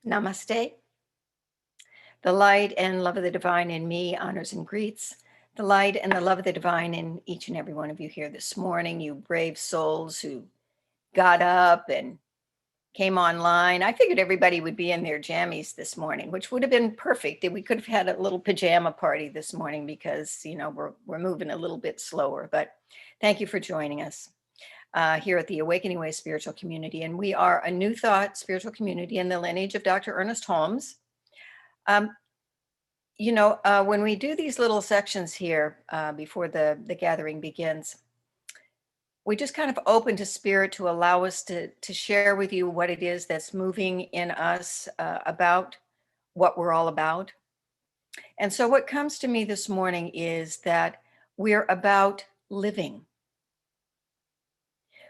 Namaste. The light and love of the divine in me honors and greets the light and the love of the divine in each and every one of you here this morning, you brave souls who got up and came online. I figured everybody would be in their jammies this morning, which would have been perfect. We could have had a little pajama party this morning because, we're moving a little bit slower. But thank you for joining us here at the Awakening Way Spiritual Community. And we are a New Thought spiritual community in the lineage of Dr. Ernest Holmes. When we do these little sections here before the gathering begins, we just kind of open to spirit to allow us to share with you what it is that's moving in us about what we're all about. And so what comes to me this morning is that we're about living.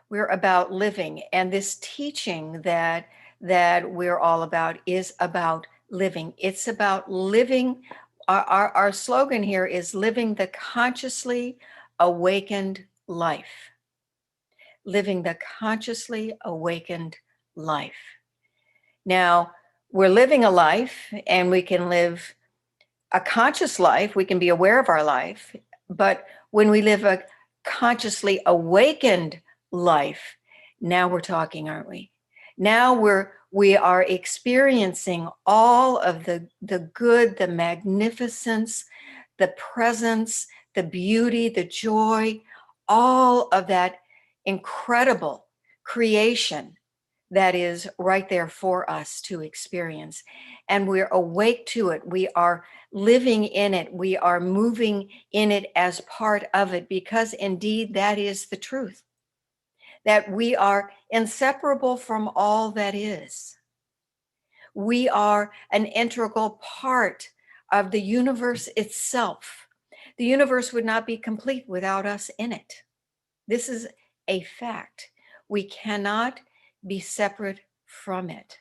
We're about living. And this teaching that we're all about is about living. It's about living. Our slogan here is living the consciously awakened life. Living the consciously awakened life. Now, we're living a life, and we can live a conscious life. We can be aware of our life. But when we live a consciously awakened life, now we're talking, aren't we? Now we are experiencing all of the good, the magnificence, the presence, the beauty, the joy, all of that incredible creation that is right there for us to experience. And we're awake to it. We are living in it. We are moving in it as part of it, because indeed that is the truth. That we are inseparable from all that is. We are an integral part of the universe itself. The universe would not be complete without us in it. This is a fact. We cannot be separate from it.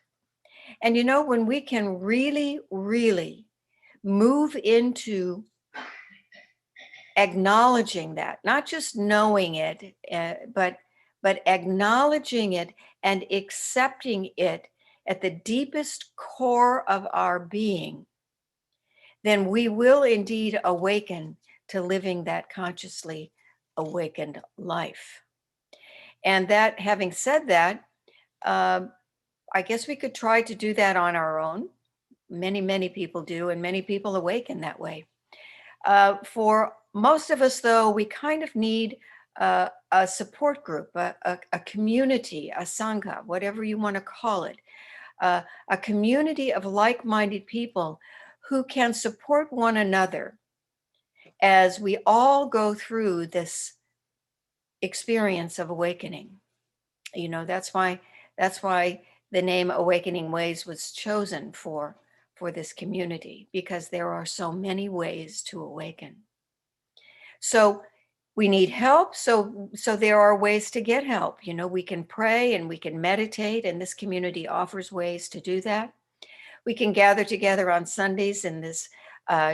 And when we can really, really move into acknowledging that, not just knowing it, but acknowledging it and accepting it at the deepest core of our being, then we will indeed awaken to living that consciously awakened life. And that, having said that, I guess we could try to do that on our own. Many, many people do, and many people awaken that way. For most of us, though, we kind of need a support group, a community, a sangha, whatever you want to call it, a community of like-minded people who can support one another as we all go through this experience of awakening. That's why the name Awakening Ways was chosen for this community, because there are so many ways to awaken. So we need help. So there are ways to get help. We can pray and we can meditate, and this community offers ways to do that. We can gather together on Sundays in this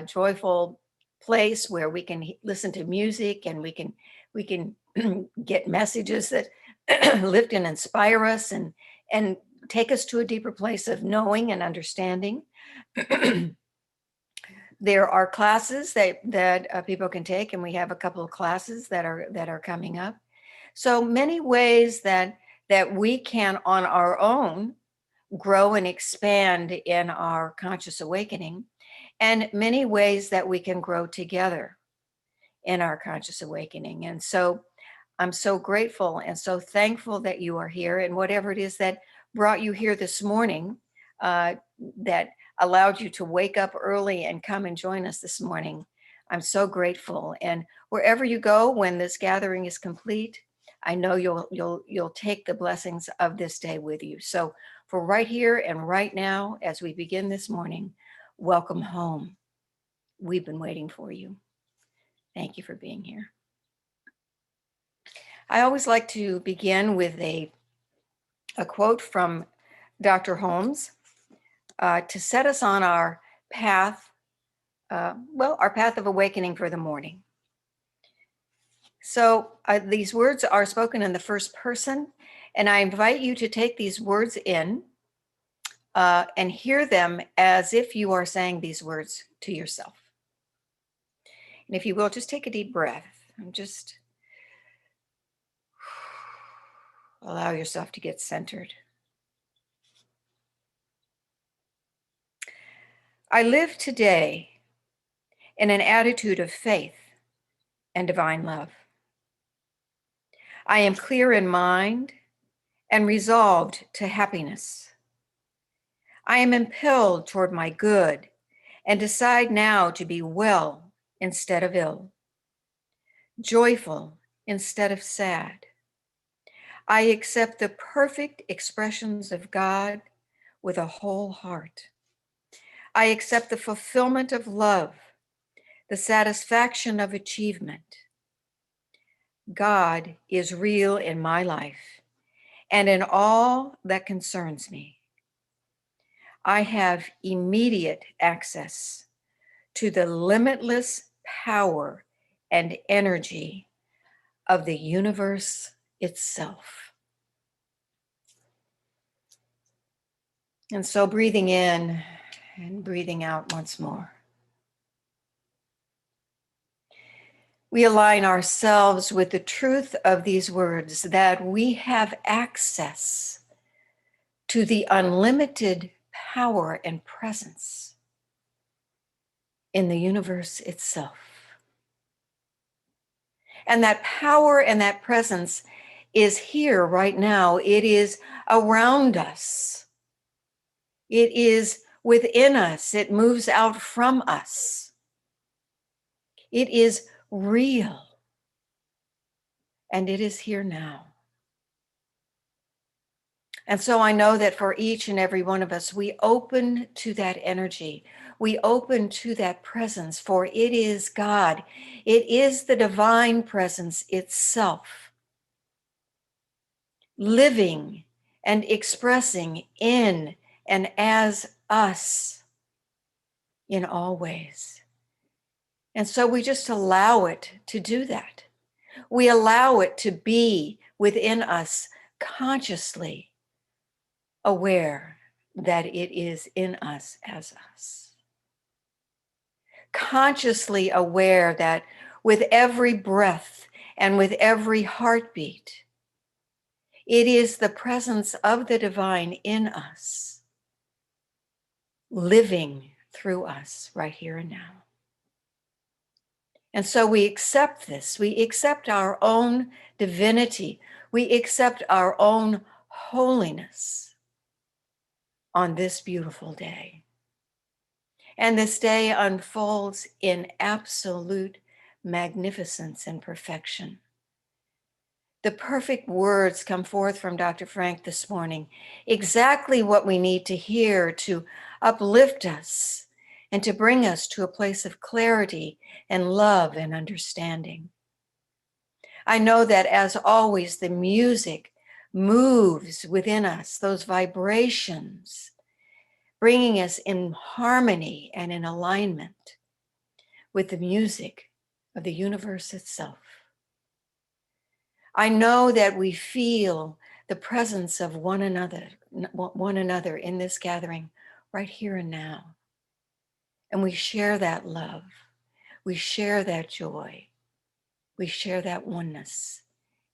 joyful place where we can listen to music, and we can get messages that lift and inspire us and take us to a deeper place of knowing and understanding. There are classes that people can take, and we have a couple of classes that are coming up. So many ways that we can on our own grow and expand in our conscious awakening, and many ways that we can grow together in our conscious awakening. And so I'm so grateful and so thankful that you are here, and whatever it is that brought you here this morning, that allowed you to wake up early and come and join us this morning. I'm so grateful. And wherever you go when this gathering is complete, I know you'll take the blessings of this day with you. So for right here and right now, as we begin this morning, welcome home. We've been waiting for you. Thank you for being here. I always like to begin with a quote from Dr. Holmes to set us on our path, our path of awakening for the morning. So these words are spoken in the first person, and I invite you to take these words in and hear them as if you are saying these words to yourself. And if you will, just take a deep breath and just allow yourself to get centered. I live today in an attitude of faith and divine love. I am clear in mind and resolved to happiness. I am impelled toward my good and decide now to be well instead of ill, joyful instead of sad. I accept the perfect expressions of God with a whole heart. I accept the fulfillment of love, the satisfaction of achievement. God is real in my life and in all that concerns me. I have immediate access to the limitless power and energy of the universe itself. And so breathing in and breathing out once more. We align ourselves with the truth of these words that we have access to the unlimited power and presence in the universe itself. And that power and that presence is here right now. It is around us. It is within us. It moves out from us. It is real. And it is here now. And so I know that for each and every one of us, we open to that energy. We open to that presence, for it is God. It is the divine presence itself, living and expressing in and as us in all ways. And so we just allow it to do that. We allow it to be within us, consciously aware that it is in us as us. Consciously aware that with every breath and with every heartbeat, it is the presence of the divine in us, living through us right here and now. And so we accept this. We accept our own divinity. We accept our own holiness on this beautiful day. And this day unfolds in absolute magnificence and perfection. The perfect words come forth from Dr. Frank this morning, exactly what we need to hear to uplift us and to bring us to a place of clarity and love and understanding. I know that, as always, the music moves within us, those vibrations, bringing us in harmony and in alignment with the music of the universe itself. I know that we feel the presence of one another in this gathering right here and now. And we share that love. We share that joy. We share that oneness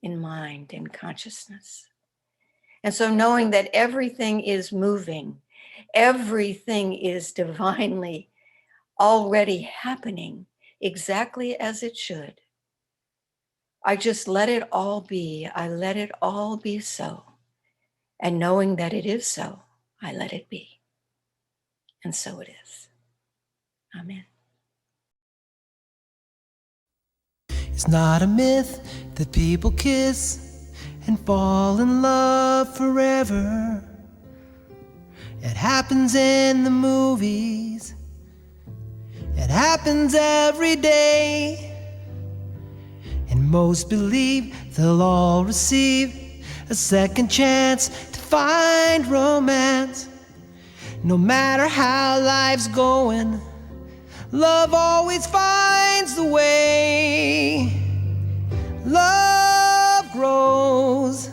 in mind and consciousness. And so knowing that everything is moving, everything is divinely already happening exactly as it should, I just let it all be. I let it all be so. And knowing that it is so, I let it be. And so it is. Amen. It's not a myth that people kiss and fall in love forever. It happens in the movies. It happens every day. And most believe they'll all receive a second chance to find romance. No matter how life's going, love always finds the way. Love grows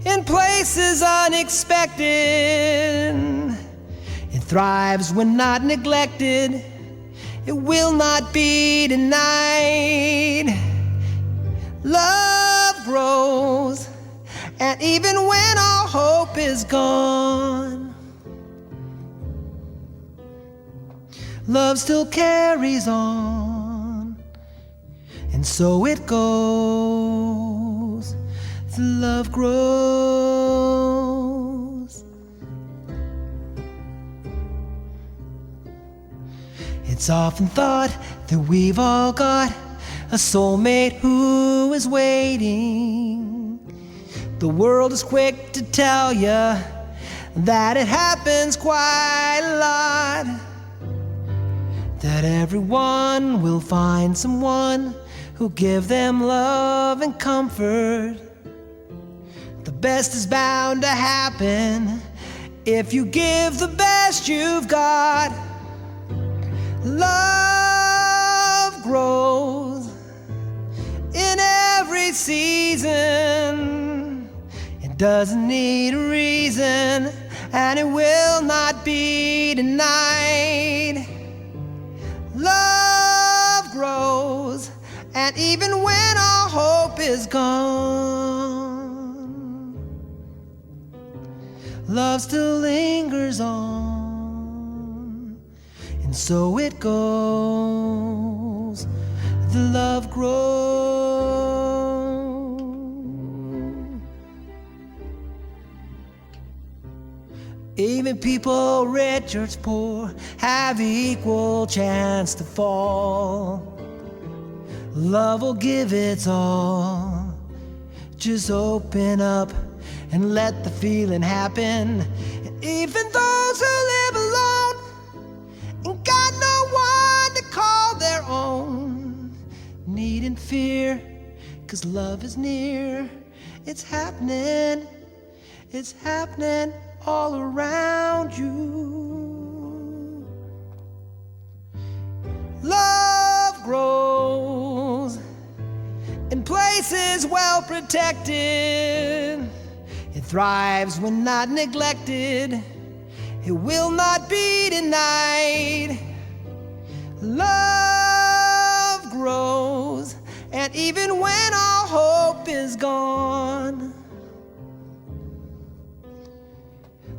in places unexpected. thrives when not neglected. It will not be denied. Love grows, and even when all hope is gone, love still carries on. And so it goes. The love grows. It's often thought that we've all got a soulmate who is waiting. The world is quick to tell you that it happens quite a lot, that everyone will find someone who'll give them love and comfort. The best is bound to happen if you give the best you've got. Love grows in every season. It doesn't need a reason, and it will not be denied. Love grows, and even when all hope is gone, love still lingers on. And so it goes. The love grows. Even people rich or poor have equal chance to fall. Love will give its all. Just open up and let the feeling happen. And even those who live alone and got no one to call their own needn't fear, 'cause love is near. It's happening all around you. Love grows in places well protected. It thrives when not neglected. It will not be denied. Love grows, and even when all hope is gone,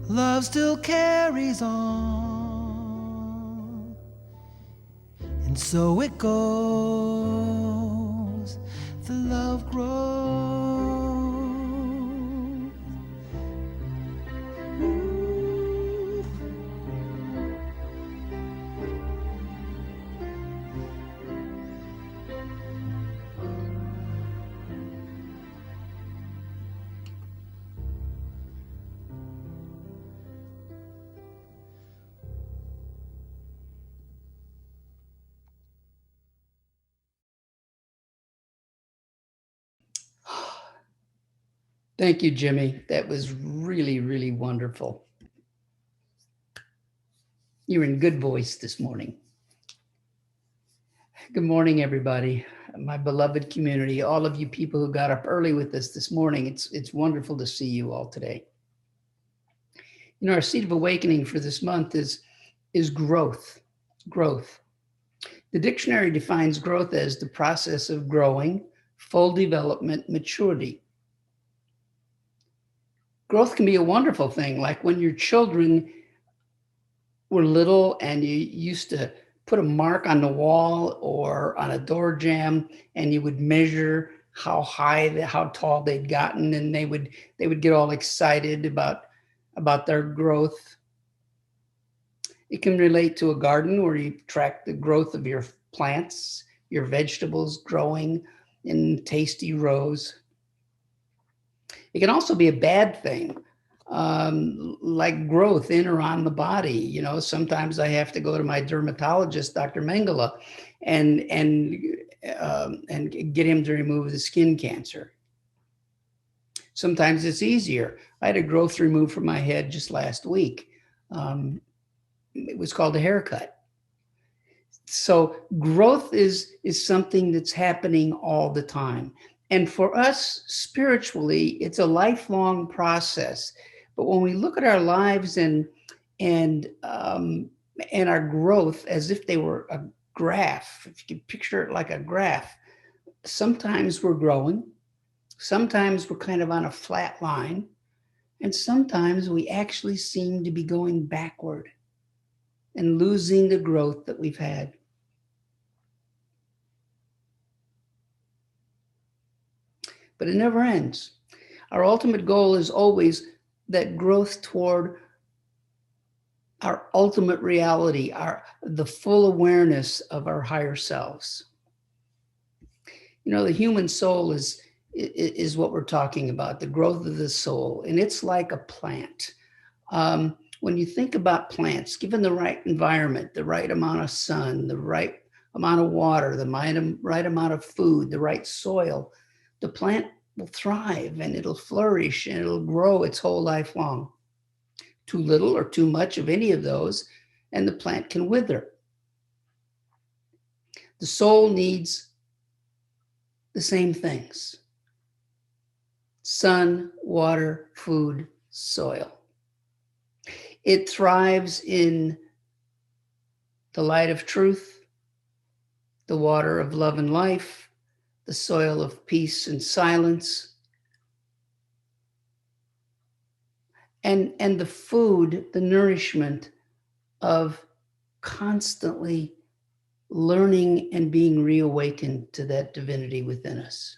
love still carries on. And so it goes. The love grows. Thank you, Jimmy. That was really, really wonderful. You're in good voice this morning. Good morning, everybody. My beloved community, all of you people who got up early with us this morning. It's wonderful to see you all today. You know, our seed of awakening for this month is growth. Growth. The dictionary defines growth as the process of growing, full development, maturity. Growth can be a wonderful thing, like when your children were little and you used to put a mark on the wall or on a door jamb, and you would measure how high, how tall they'd gotten, and they would get all excited about their growth. It can relate to a garden where you track the growth of your plants, your vegetables growing in tasty rows. It can also be a bad thing, like growth in or on the body. You know, sometimes I have to go to my dermatologist, Dr. Mengele, and get him to remove the skin cancer. Sometimes it's easier. I had a growth removed from my head just last week. It was called a haircut. So growth is something that's happening all the time. And for us spiritually, it's a lifelong process. But when we look at our lives and and our growth as if they were a graph. If you could picture it like a graph, sometimes we're growing, sometimes we're kind of on a flat line, and sometimes we actually seem to be going backward and losing the growth that we've had. But it never ends. Our ultimate goal is always that growth toward our ultimate reality, the full awareness of our higher selves. You know, the human soul is what we're talking about, the growth of the soul, and it's like a plant. When you think about plants, given the right environment, the right amount of sun, the right amount of water, the right amount of food, the right soil, the plant will thrive and it'll flourish and it'll grow its whole life long. Too little or too much of any of those, and the plant can wither. The soul needs the same things: sun, water, food, soil. It thrives in the light of truth, the water of love and life, the soil of peace and silence, and the food, the nourishment of constantly learning and being reawakened to that divinity within us.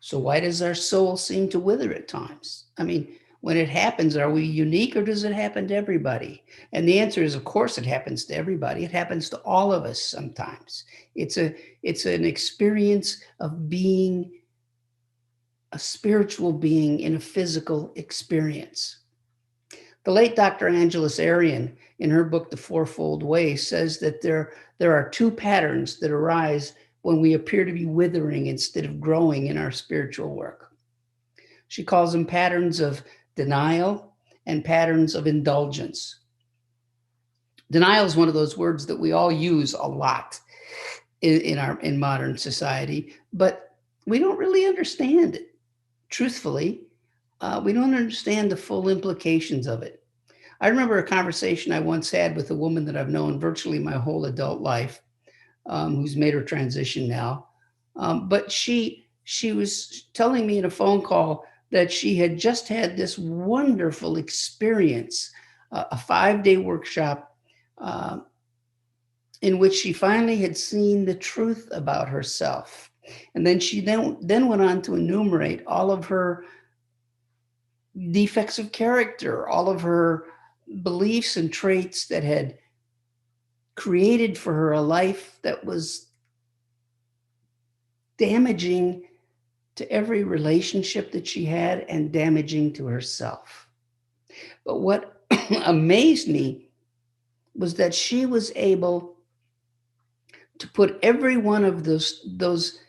So why does our soul seem to wither at times? I mean, when it happens, are we unique or does it happen to everybody? And the answer is, of course, it happens to everybody. It happens to all of us sometimes. It's an experience of being a spiritual being in a physical experience. The late Dr. Angeles Arian, in her book, The Fourfold Way, says that there are two patterns that arise when we appear to be withering instead of growing in our spiritual work. She calls them patterns of denial and patterns of indulgence. Denial is one of those words that we all use a lot in modern society, but we don't really understand it. Truthfully, we don't understand the full implications of it. I remember a conversation I once had with a woman that I've known virtually my whole adult life, who's made her transition now. But she was telling me in a phone call that she had just had this wonderful experience, a 5-day workshop in which she finally had seen the truth about herself. And then she then went on to enumerate all of her defects of character, all of her beliefs and traits that had created for her a life that was damaging to every relationship that she had and damaging to herself. But what amazed me was that she was able to put every one of those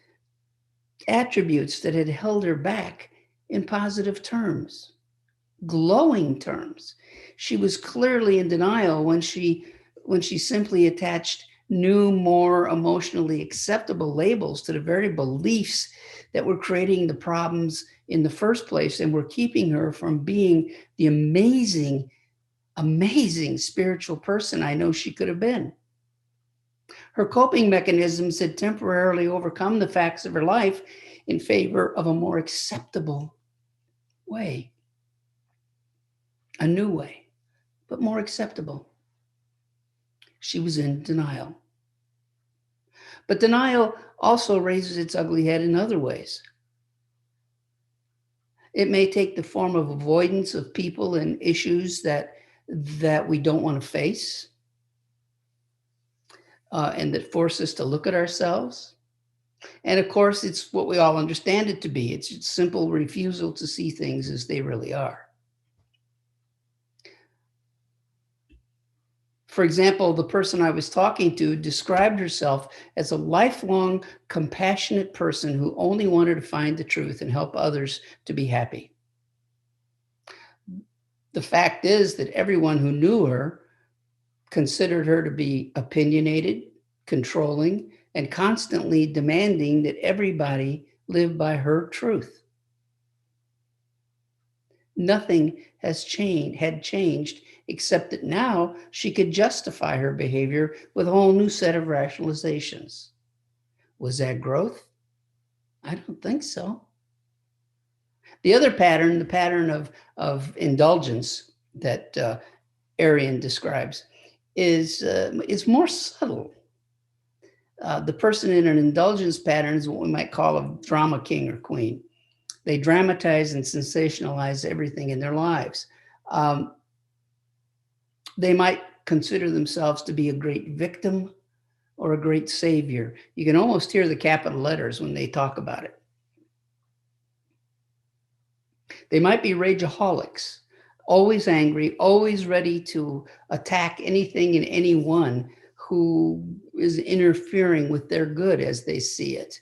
attributes that had held her back in positive terms, glowing terms. She was clearly in denial when she simply attached new, more emotionally acceptable labels to the very beliefs that were creating the problems in the first place and were keeping her from being the amazing, amazing spiritual person I know she could have been. Her coping mechanisms had temporarily overcome the facts of her life in favor of a more acceptable way, a new way, but more acceptable. She was in denial. But denial also raises its ugly head in other ways. It may take the form of avoidance of people and issues that we don't want to face, and that force us to look at ourselves. And of course, it's what we all understand it to be. It's a simple refusal to see things as they really are. For example, the person I was talking to described herself as a lifelong, compassionate person who only wanted to find the truth and help others to be happy. The fact is that everyone who knew her considered her to be opinionated, controlling, and constantly demanding that everybody live by her truth. Nothing had changed, except that now she could justify her behavior with a whole new set of rationalizations. Was that growth? I don't think so. The other pattern, the pattern of indulgence that Arian describes, is more subtle. The person in an indulgence pattern is what we might call a drama king or queen. They dramatize and sensationalize everything in their lives. They might consider themselves to be a great victim or a great savior. You can almost hear the capital letters when they talk about it. They might be rageaholics, always angry, always ready to attack anything and anyone who is interfering with their good as they see it.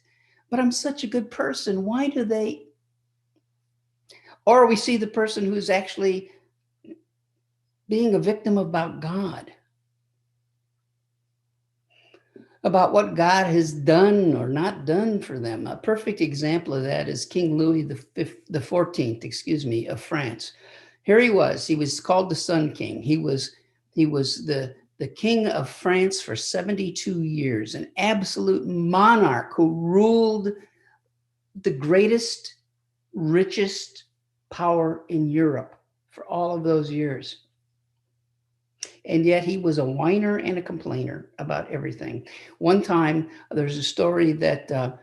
But I'm such a good person. Why do they? Or we see the person who's actually being a victim about God, about what God has done or not done for them. A perfect example of that is King Louis the 14th, of France. Here he was called the Sun King. He was the king of France for 72 years, an absolute monarch who ruled the greatest, richest power in Europe for all of those years. And yet he was a whiner and a complainer about everything. One time, there's a story that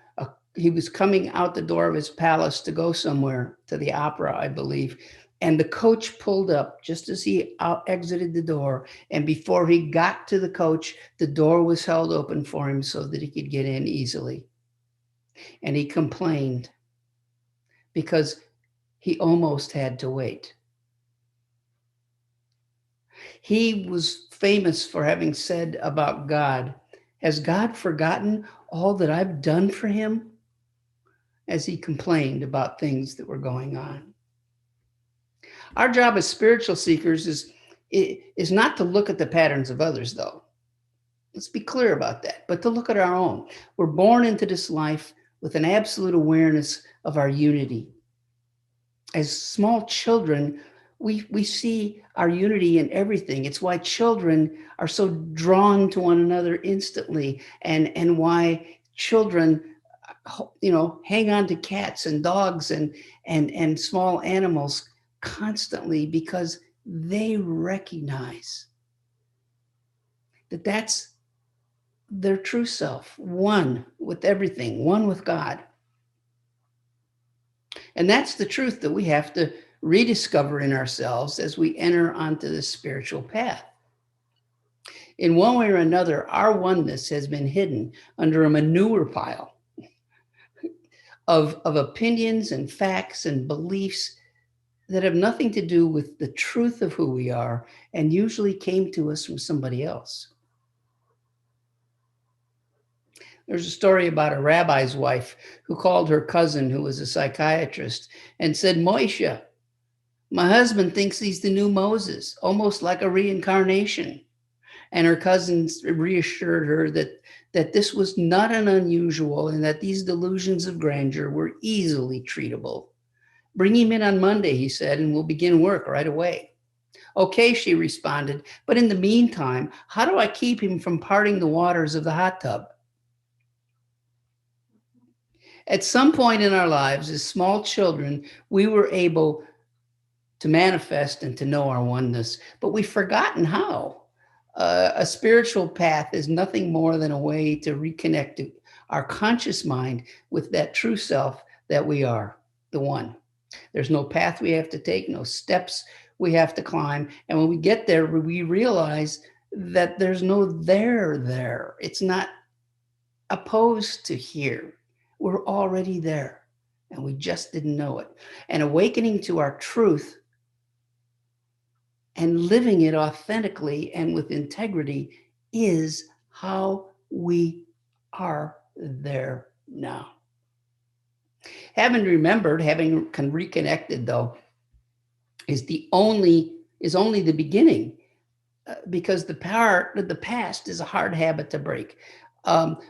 he was coming out the door of his palace to go somewhere, to the opera, I believe. And the coach pulled up just as he exited the door. And before he got to the coach, the door was held open for him so that he could get in easily. And he complained because he almost had to wait. He was famous for having said about God, "Has God forgotten all that I've done for him?" As he complained about things that were going on. Our job as spiritual seekers is not to look at the patterns of others, though. Let's be clear about that, but to look at our own. We're born into this life with an absolute awareness of our unity. As small children, we see our unity in everything. It's why children are so drawn to one another instantly, and why children, hang on to cats and dogs and small animals constantly, because they recognize that that's their true self, one with everything, one with God. And that's the truth that we have to rediscover in ourselves as we enter onto this spiritual path. In one way or another, our oneness has been hidden under a manure pile of opinions and facts and beliefs that have nothing to do with the truth of who we are, and usually came to us from somebody else. There's a story about a rabbi's wife who called her cousin, who was a psychiatrist, and said, "Moishe, my husband thinks he's the new Moses, almost like a reincarnation." And her cousins reassured her that this was not an unusual, and that these delusions of grandeur were easily treatable. "Bring him in on Monday," he said, "and we'll begin work right away." "Okay," she responded, "but in the meantime, how do I keep him from parting the waters of the hot tub?" At some point in our lives, as small children, we were able to manifest and to know our oneness, but we've forgotten how. A spiritual path is nothing more than a way to reconnect our conscious mind with that true self that we are, the one. There's no path we have to take, no steps we have to climb. And when we get there, we realize that there's no there. It's not opposed to here. We're already there, and we just didn't know it. And awakening to our truth and living it authentically and with integrity is how we are there now. Having reconnected, though, is only the beginning, because the past is a hard habit to break.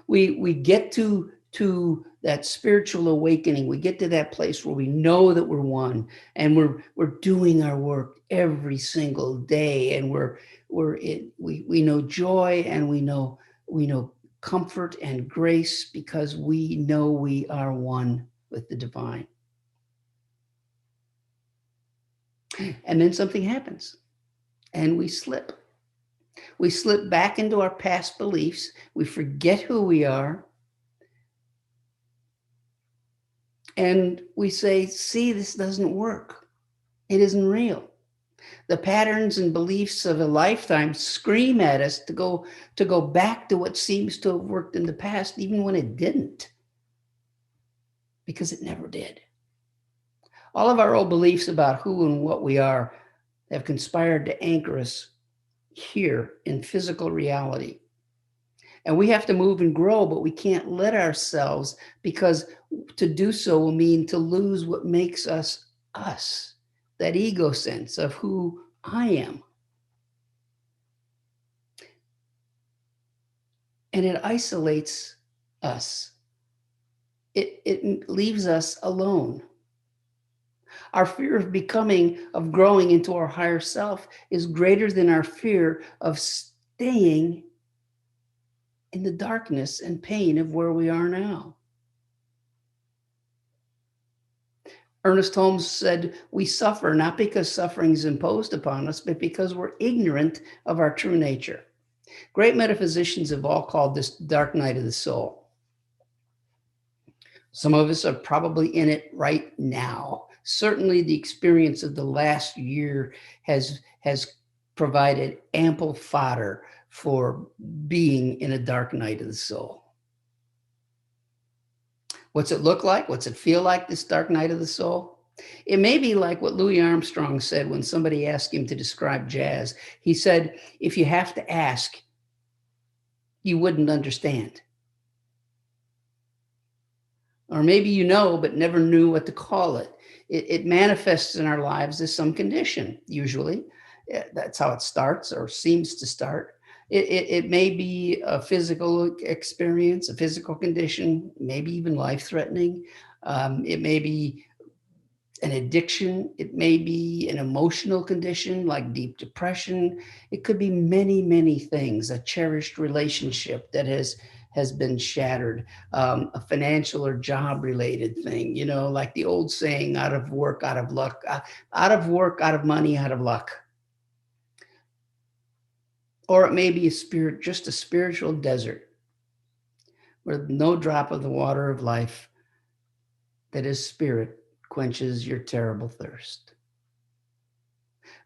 We get to to that spiritual awakening. We get to that place where we know that we're one, and we're doing our work every single day, and we know joy, and we know comfort and grace, because we know we are one with the divine. And then something happens, and we slip. We slip back into our past beliefs. We forget who we are. And we say, see, this doesn't work. It isn't real. The patterns and beliefs of a lifetime scream at us to go back to what seems to have worked in the past, even when it didn't, because it never did. All of our old beliefs about who and what we are have conspired to anchor us here in physical reality. And we have to move and grow, but we can't let ourselves, because to do so will mean to lose what makes us us, that ego sense of who I am. And it isolates us. It leaves us alone. Our fear of becoming, of growing into our higher self, is greater than our fear of staying in the darkness and pain of where we are now. Ernest Holmes said, we suffer not because suffering is imposed upon us, but because we're ignorant of our true nature. Great metaphysicians have all called this dark night of the soul. Some of us are probably in it right now. Certainly the experience of the last year has provided ample fodder for being in a dark night of the soul. What's it look like? What's it feel like, this dark night of the soul? It may be like what Louis Armstrong said when somebody asked him to describe jazz. He said, if you have to ask, you wouldn't understand. Or maybe you know, but never knew what to call it. It manifests in our lives as some condition, usually. That's how it starts, or seems to start. It may be a physical experience, a physical condition, maybe even life-threatening. It may be an addiction. It may be an emotional condition like deep depression. It could be many, many things. A cherished relationship that has been shattered, a financial or job related thing, like the old saying, out of work, out of luck, out of work, out of money, out of luck. Or it may be just a spiritual desert where no drop of the water of life that is spirit quenches your terrible thirst.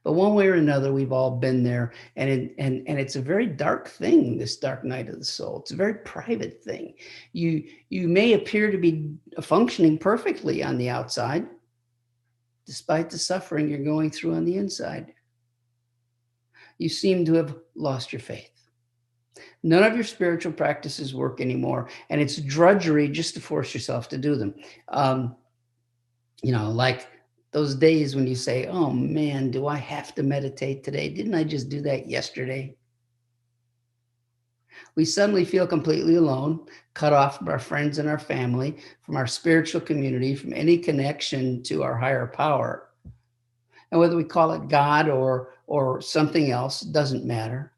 But one way or another, we've all been there, and it's a very dark thing, this dark night of the soul. It's a very private thing. You may appear to be functioning perfectly on the outside, despite the suffering you're going through on the inside. You seem to have lost your faith. None of your spiritual practices work anymore, and it's drudgery just to force yourself to do them. Like those days when you say, oh man, do I have to meditate today? Didn't I just do that yesterday? We suddenly feel completely alone, cut off from our friends and our family, from our spiritual community, from any connection to our higher power. And whether we call it God or something else, doesn't matter.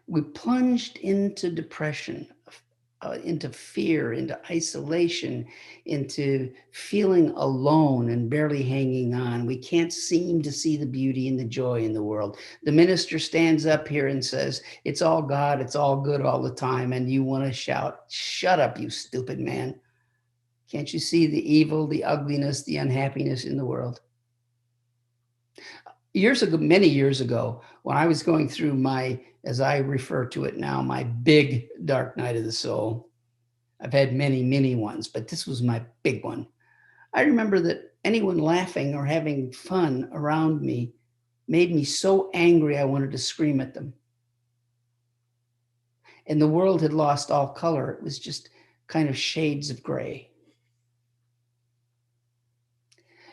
We plunged into depression, into fear, into isolation, into feeling alone and barely hanging on. We can't seem to see the beauty and the joy in the world. The minister stands up here and says, it's all God, it's all good all the time. And you want to shout, shut up, you stupid man. Can't you see the evil, the ugliness, the unhappiness in the world? Many years ago, when I was going through my, as I refer to it now, my big dark night of the soul. I've had many, many ones, but this was my big one. I remember that anyone laughing or having fun around me made me so angry I wanted to scream at them. And the world had lost all color. It was just kind of shades of gray.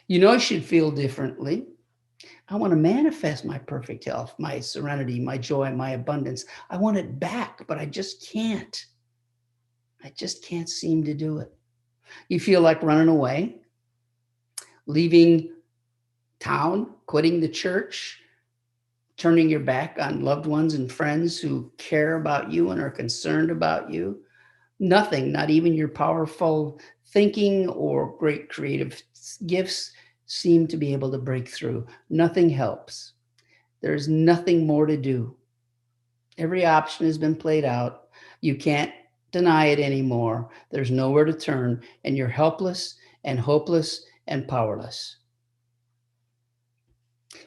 You should feel differently, I want to manifest my perfect health, my serenity, my joy, my abundance. I want it back, but I just can't. I just can't seem to do it. You feel like running away, leaving town, quitting the church, turning your back on loved ones and friends who care about you and are concerned about you. Nothing, not even your powerful thinking or great creative gifts, seem to be able to break through. Nothing helps. There's nothing more to do. Every option has been played out. You can't deny it anymore. There's nowhere to turn, and you're helpless and hopeless and powerless.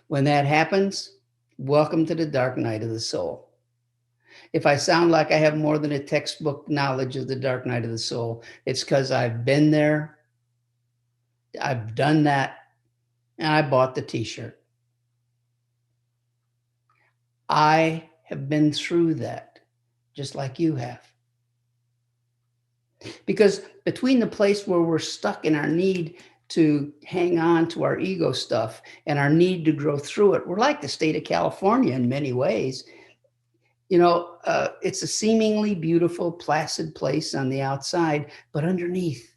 When that happens, welcome to the dark night of the soul. If I sound like I have more than a textbook knowledge of the dark night of the soul, it's because I've been there, I've done that, and I bought the t-shirt. I have been through that, just like you have. Because between the place where we're stuck in our need to hang on to our ego stuff and our need to grow through it, we're like the state of California in many ways. It's a seemingly beautiful, placid place on the outside, but underneath,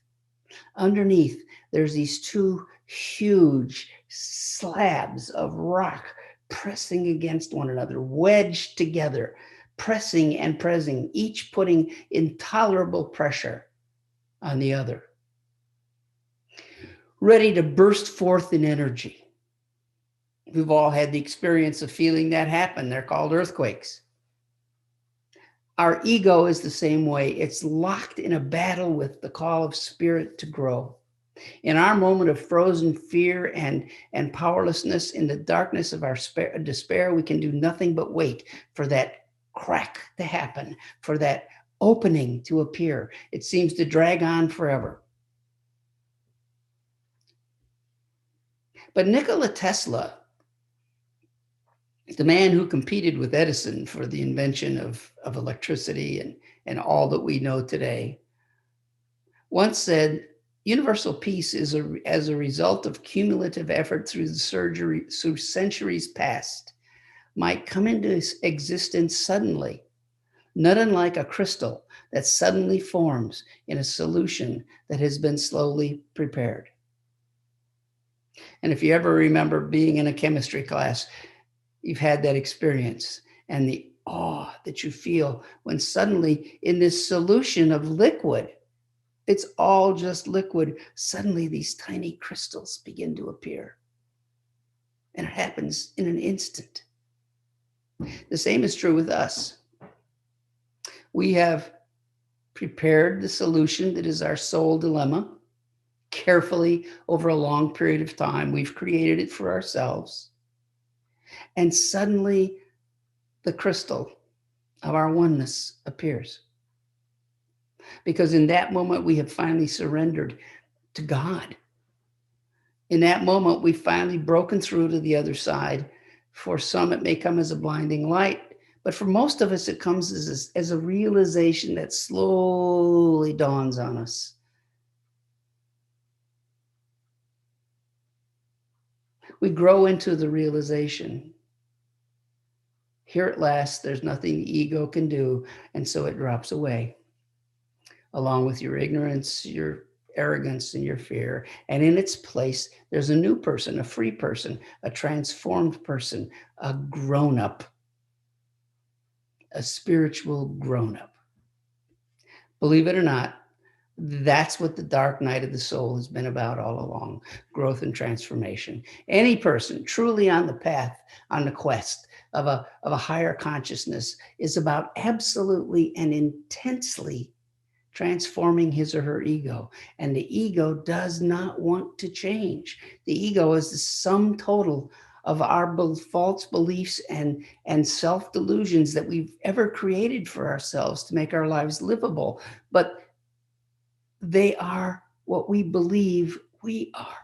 there's these two huge slabs of rock pressing against one another, wedged together, pressing and pressing, each putting intolerable pressure on the other, ready to burst forth in energy. We've all had the experience of feeling that happen. They're called earthquakes. Our ego is the same way. It's locked in a battle with the call of spirit to grow. In our moment of frozen fear and powerlessness, in the darkness of our despair, we can do nothing but wait for that crack to happen, for that opening to appear. It seems to drag on forever. But Nikola Tesla, the man who competed with Edison for the invention of electricity and all that we know today, once said, universal peace is as a result of cumulative effort through centuries past, might come into existence suddenly, not unlike a crystal that suddenly forms in a solution that has been slowly prepared. And if you ever remember being in a chemistry class, you've had that experience and the awe that you feel when suddenly in this solution of liquid, it's all just liquid, suddenly these tiny crystals begin to appear. And it happens in an instant. The same is true with us. We have prepared the solution that is our soul dilemma carefully over a long period of time. We've created it for ourselves. And suddenly the crystal of our oneness appears. Because in that moment, we have finally surrendered to God. In that moment, we've finally broken through to the other side. For some, it may come as a blinding light, but for most of us, it comes as a realization that slowly dawns on us. We grow into the realization. Here at last, there's nothing the ego can do, and so it drops away, along with your ignorance, your arrogance, and your fear. And in its place, there's a new person, a free person, a transformed person, a grown-up, a spiritual grown-up. Believe it or not, that's what the dark night of the soul has been about all along, growth and transformation. Any person truly on the path, on the quest of a higher consciousness is about absolutely and intensely transforming his or her ego. And the ego does not want to change. The ego is the sum total of our false beliefs and self-delusions that we've ever created for ourselves to make our lives livable. But they are what we believe we are.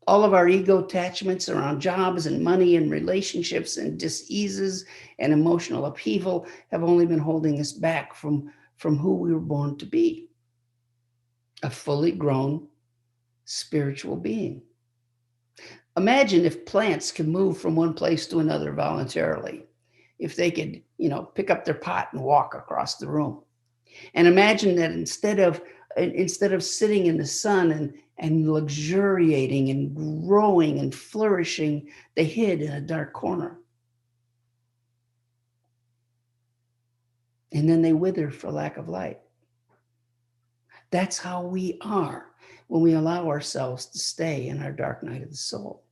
All of our ego attachments around jobs and money and relationships and diseases and emotional upheaval have only been holding us back from who we were born to be, a fully grown spiritual being. Imagine if plants could move from one place to another voluntarily, if they could, pick up their pot and walk across the room. And imagine that instead of sitting in the sun and luxuriating and growing and flourishing, they hid in a dark corner. And then they wither for lack of light. That's how we are when we allow ourselves to stay in our dark night of the soul.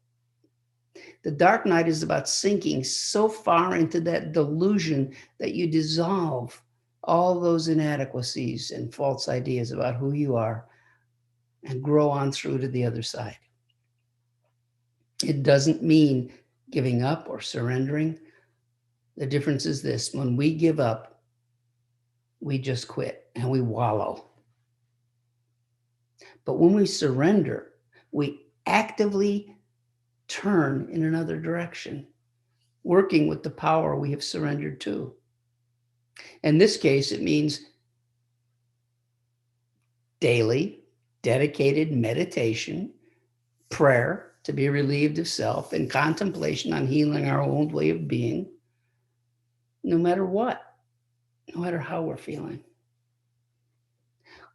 The dark night is about sinking so far into that delusion that you dissolve all those inadequacies and false ideas about who you are and grow on through to the other side. It doesn't mean giving up or surrendering. The difference is this: when we give up, we just quit and we wallow. But when we surrender, we actively turn in another direction, working with the power we have surrendered to. In this case, it means daily, dedicated meditation, prayer to be relieved of self, and contemplation on healing our old way of being, no matter what, no matter how we're feeling.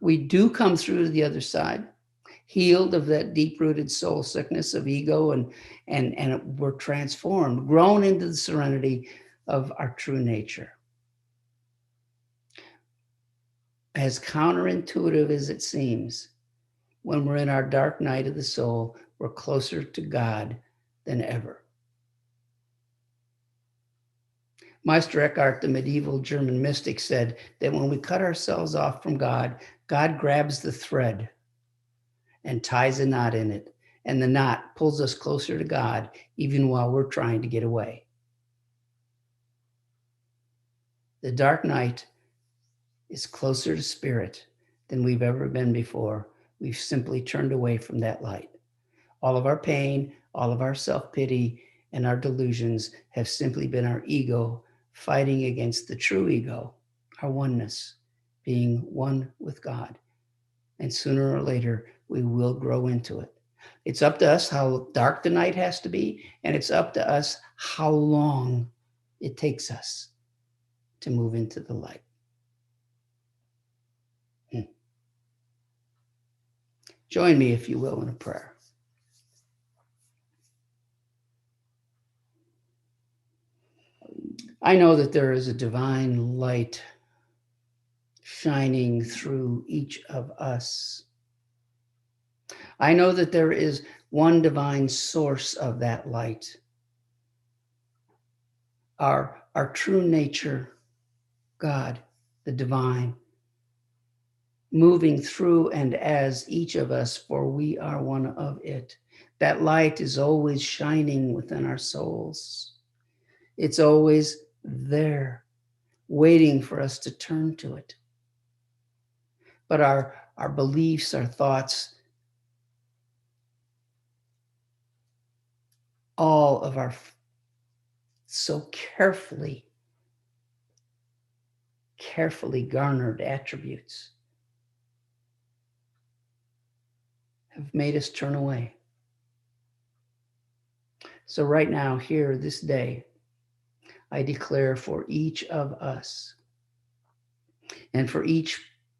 We do come through to the other side, healed of that deep-rooted soul sickness of ego, and we're transformed, grown into the serenity of our true nature. As counterintuitive as it seems, when we're in our dark night of the soul, we're closer to God than ever. Meister Eckhart, the medieval German mystic, said that when we cut ourselves off from God, God grabs the thread and ties a knot in it, and the knot pulls us closer to God even while we're trying to get away. The dark night is closer to spirit than we've ever been before. We've simply turned away from that light. All of our pain, all of our self-pity, and our delusions have simply been our ego fighting against the true ego, our oneness, being one with God. And sooner or later, we will grow into it. It's up to us how dark the night has to be, and it's up to us how long it takes us to move into the light. Join me, if you will, in a prayer. I know that there is a divine light shining through each of us. I know that there is one divine source of that light, our true nature, God, the divine, moving through and as each of us, for we are one of it. That light is always shining within our souls. It's always there, waiting for us to turn to it. But our beliefs, our thoughts, all of our so carefully garnered attributes have made us turn away. So right now, here, this day, I declare for each of us and for each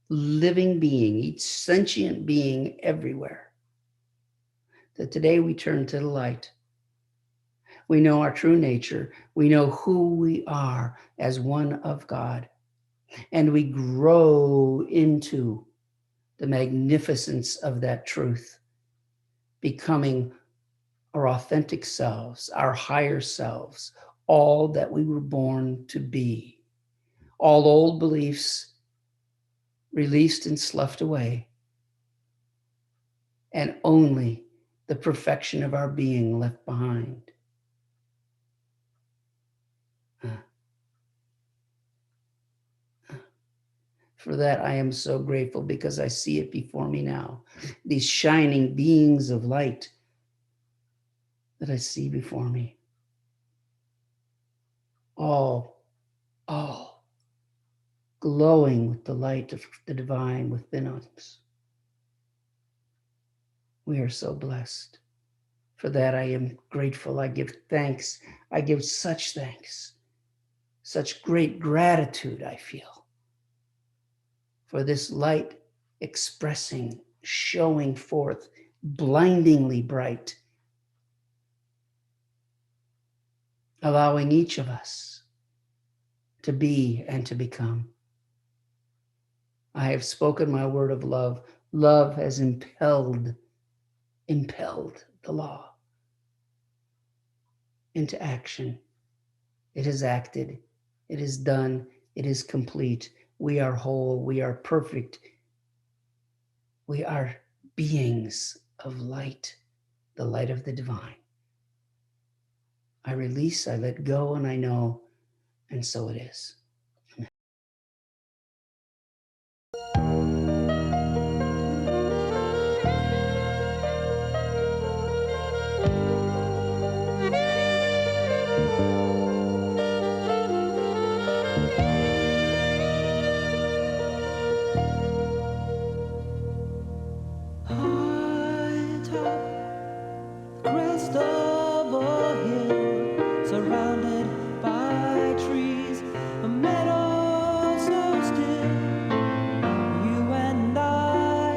living being, each sentient being everywhere, that today we turn to the light. We know our true nature. We know who we are as one of God. And we grow into the magnificence of that truth, becoming our authentic selves, our higher selves, all that we were born to be. All old beliefs released and sloughed away, and only the perfection of our being left behind. For that, I am so grateful, because I see it before me now. These shining beings of light that I see before me. All glowing with the light of the divine within us. We are so blessed. For that I am grateful. I give thanks. I give such thanks, such great gratitude I feel for this light expressing, showing forth, blindingly bright, allowing each of us to be and to become. I have spoken my word of love. Love has impelled the law into action. It has acted. It is done. It is complete. We are whole. We are perfect. We are beings of light, the light of the divine. I release, I let go, and I know, and so it is. High top, crest of a hill, surrounded by trees, a meadow so still. You and I,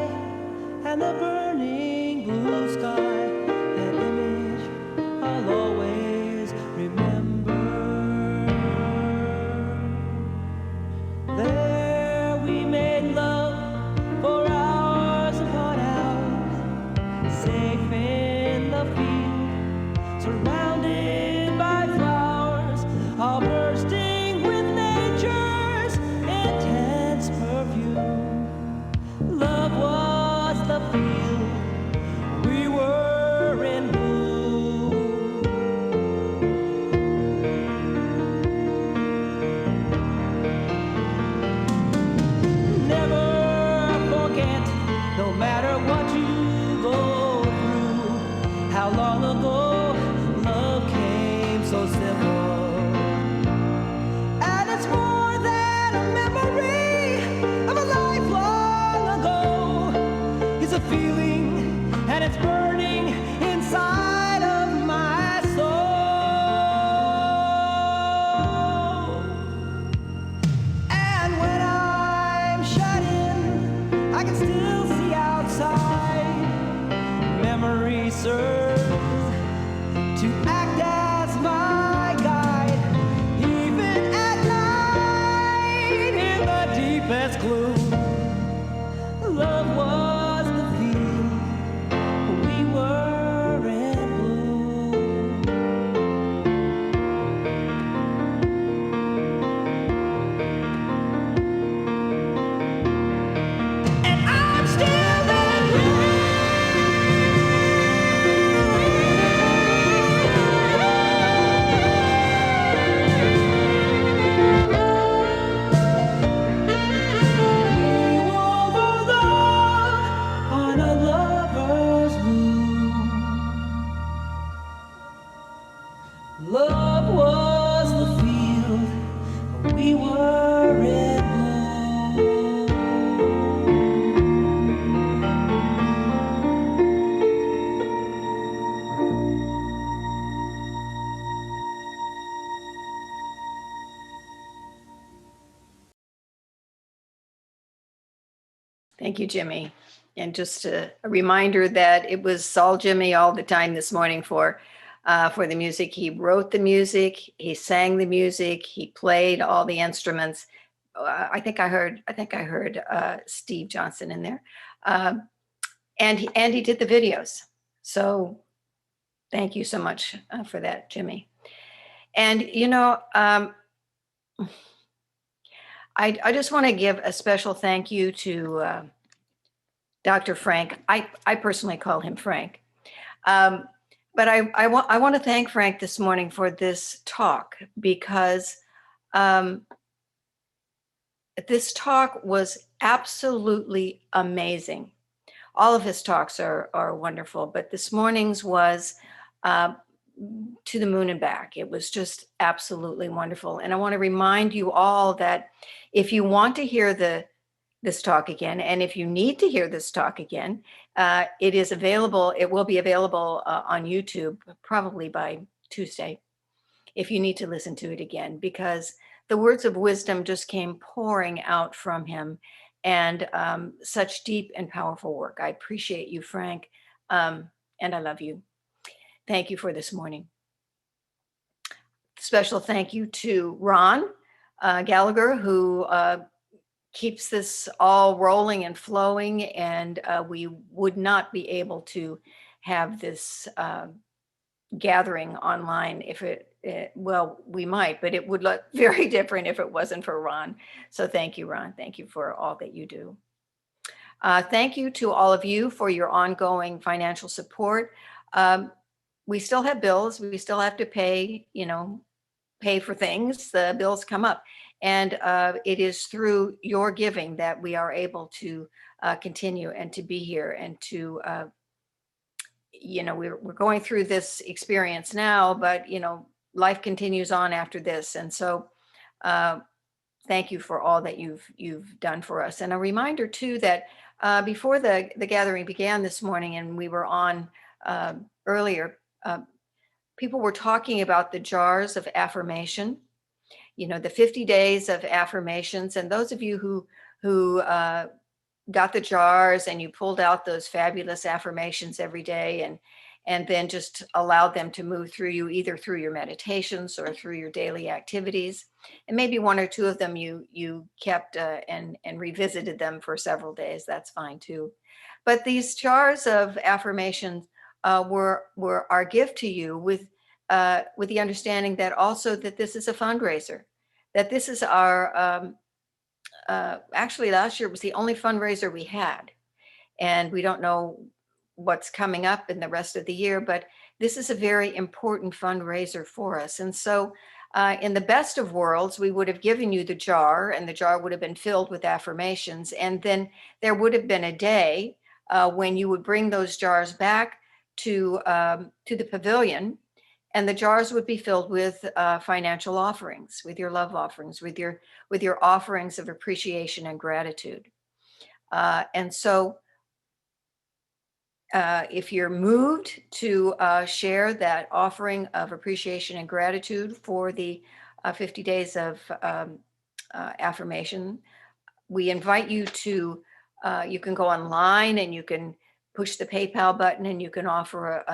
and the burning blue sky, an image I'll always remember. There we made love for hours upon hours, safe in the field, surrounded by flowers, all bursting with nature's intense perfume. Love was the field, we were in bloom. Never forget, no matter what you go through, how long ago love came so simple. And it's more than a memory of a life long ago. It's a feeling, and it's burning inside of my soul. And when I'm shut in, I can still see outside. Memory serves to act as my guide, even at night in the deepest gloom. Love was the field, we were in bloom. And I'm still in bloom. We wove our love on a lover's loom. Love was the field, we were in bloom. Thank you, Jimmy. And just a reminder that it was all Jimmy all the time this morning for the music. He wrote the music, he sang the music, he played all the instruments. I think I heard Steve Johnson in there, and he did the videos. So thank you so much for that, Jimmy. And I just want to give a special thank you to Dr. Frank. I personally call him Frank. But I want to thank Frank this morning for this talk, because this talk was absolutely amazing. All of his talks are wonderful, but this morning's was to the moon and back. It was just absolutely wonderful. And I want to remind you all that if you want to hear this talk again, and if you need to hear this talk again, It is available. It will be available on YouTube probably by Tuesday, if you need to listen to it again, because the words of wisdom just came pouring out from him, and such deep and powerful work. I appreciate you, Frank, and I love you. Thank you for this morning. Special thank you to Ron Gallagher, who keeps this all rolling and flowing, and we would not be able to have this gathering online if well, we might, but it would look very different if it wasn't for Ron. So thank you, Ron. Thank you for all that you do. Thank you to all of you for your ongoing financial support. We still have bills. We still have to pay, pay for things. The bills come up. And it is through your giving that we are able to continue and to be here and to we're going through this experience now, but life continues on after this. And so thank you for all that you've done for us. And a reminder too that before the gathering began this morning, and we were on earlier, people were talking about the jars of affirmation, the 50 days of affirmations. And those of you who got the jars and you pulled out those fabulous affirmations every day, and then just allowed them to move through you, either through your meditations or through your daily activities. And maybe one or two of them you kept and revisited them for several days. That's fine too. But these jars of affirmations were our gift to you, with the understanding that also that this is a fundraiser, that this is our actually last year was the only fundraiser we had, and we don't know what's coming up in the rest of the year, but this is a very important fundraiser for us. And so in the best of worlds, we would have given you the jar, and the jar would have been filled with affirmations, and then there would have been a day when you would bring those jars back to the pavilion, and the jars would be filled with financial offerings, with your love offerings, with your offerings of appreciation and gratitude. And so if you're moved to share that offering of appreciation and gratitude for the 50 days of affirmation, we invite you to, you can go online and you can push the PayPal button and you can offer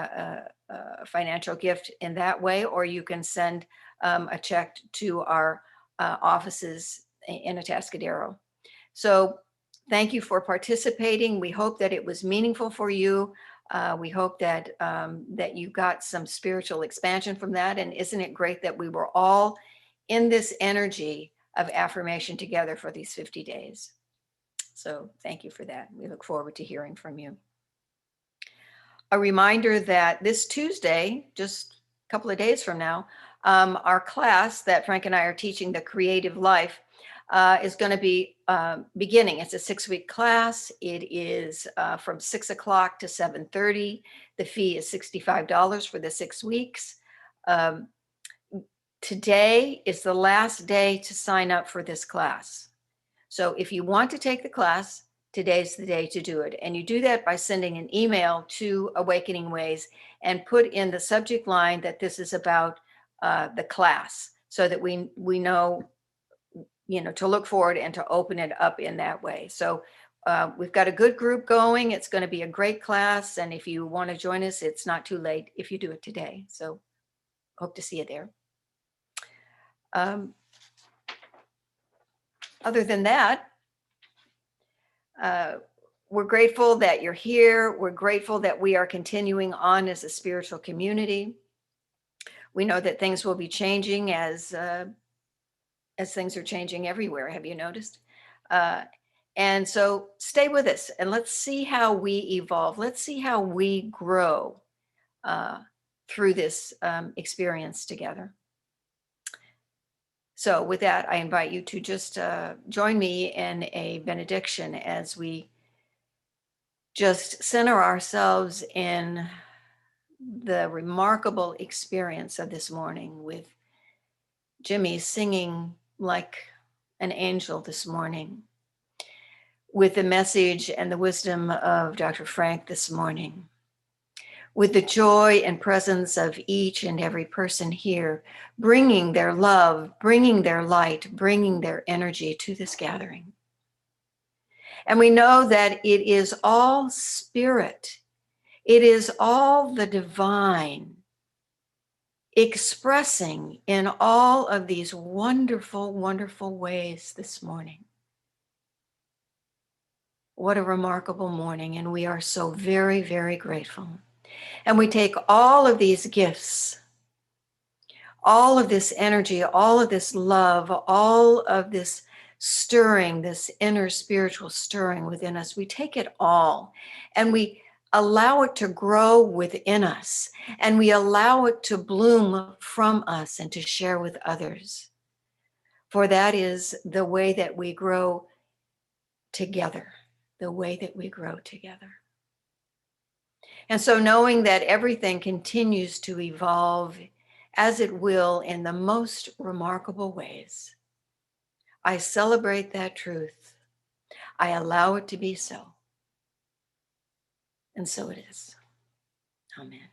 a financial gift in that way, or you can send a check to our offices in Atascadero. So thank you for participating. We hope that it was meaningful for you. We hope that that you got some spiritual expansion from that. And isn't it great that we were all in this energy of affirmation together for these 50 days? So thank you for that. We look forward to hearing from you. A reminder that this Tuesday, just a couple of days from now, our class that Frank and I are teaching, The Creative Life, is going to be beginning. It's a 6-week class. It is from 6 o'clock to 7:30. The fee is $65 for the 6 weeks. Today is the last day to sign up for this class. So if you want to take the class, today's the day to do it. And you do that by sending an email to Awakening Ways and put in the subject line that this is about the class, so that we know, to look forward and to open it up in that way. So we've got a good group going. It's going to be a great class. And if you want to join us, it's not too late if you do it today. So hope to see you there. Other than that, we're grateful that you're here. We're grateful that we are continuing on as a spiritual community. We know that things will be changing as things are changing everywhere. Have you noticed? And so stay with us and let's see how we evolve. Let's see how we grow through this experience together. So with that, I invite you to just join me in a benediction as we just center ourselves in the remarkable experience of this morning, with Jimmy singing like an angel this morning, with the message and the wisdom of Dr. Frank this morning, with the joy and presence of each and every person here, bringing their love, bringing their light, bringing their energy to this gathering. And we know that it is all spirit. It is all the divine expressing in all of these wonderful, wonderful ways this morning. What a remarkable morning, and we are so very, very grateful. And we take all of these gifts, all of this energy, all of this love, all of this stirring, this inner spiritual stirring within us, we take it all and we allow it to grow within us, and we allow it to bloom from us and to share with others. For that is the way that we grow together, the way that we grow together. And so knowing that everything continues to evolve as it will in the most remarkable ways, I celebrate that truth. I allow it to be so. And so it is. Amen.